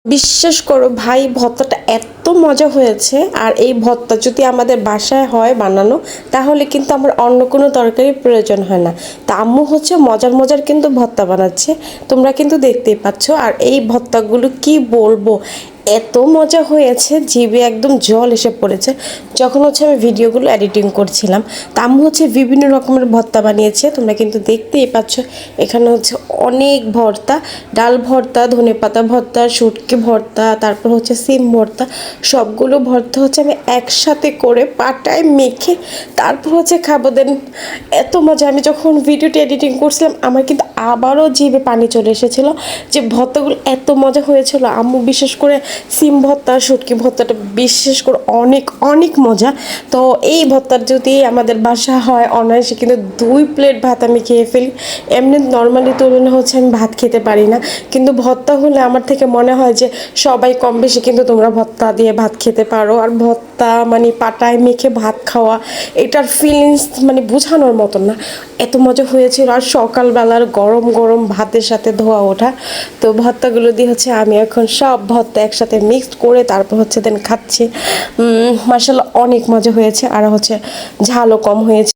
বিশ্বাস করো ভাই, ভর্তাটা এত মজা হয়েছে। আর এই ভর্তা যদি আমাদের বাসায় হয় বানানো, তাহলে কিন্তু আমার অন্য কোনো তরকারির প্রয়োজন হয় না। তা আম্মু হচ্ছে মজার মজার কিন্তু ভর্তা বানাচ্ছে, তোমরা কিন্তু দেখতেই পাচ্ছ। আর এই ভর্তাগুলো কি বলবো, এত মজা হয়েছে, জিভে একদম জল এসে পড়েছে যখন হচ্ছে আমি ভিডিওগুলো এডিটিং করছিলাম। তা আম্মু হচ্ছে বিভিন্ন রকমের ভর্তা বানিয়েছে, তোমরা কিন্তু দেখতেই পাচ্ছ। এখানে হচ্ছে অনেক ভর্তা, ডাল ভর্তা, ধনেপাতা ভর্তা, শুটকি ভর্তা, তারপর হচ্ছে সিম ভর্তা, সবগুলো ভর্তা হচ্ছে আমি একসাথে করে পাটায় মেখে তারপর হচ্ছে খাবো। দেন এত মজা, আমি যখন ভিডিওটি এডিটিং করছিলাম আমার কিন্তু আবারও জিভে পানি চলে এসেছিলো যে ভর্তাগুলো এত মজা হয়েছিল। আম্মু বিশেষ করে সিম ভর্তা, শুটকি ভর্তাটা বিশেষ করে অনেক অনেক মজা। তো এই ভর্তার যদি আমাদের বাসা হয় অনায়াসে কিন্তু 2 প্লেট ভাত আমি খেয়ে ফেলি। এমনি নর্মালি তুলনা হচ্ছে আমি ভাত খেতে পারি না, কিন্তু ভর্তা হলে আমার থেকে মনে হয় যে সবাই কম বেশি কিন্তু তোমরা ভর্তা দিয়ে ভাত খেতে পারো। আর ভর্তা মানে পাটায় মেখে ভাত খাওয়া, এটার ফিলিংস মানে বোঝানোর মতন না, এত মজা হয়েছিল। আর সকালবেলার গরম গরম ভাতের সাথে ধোয়া ওঠা। তো ভর্তাগুলো দিয়ে হচ্ছে আমি এখন সব ভর্তা একসাথে মিক্সড করে তারপর হচ্ছে দেন খাচ্ছি। মাশাআল্লাহ অনেক মজা হয়েছে, আর হচ্ছে ঝালও কম হয়েছে।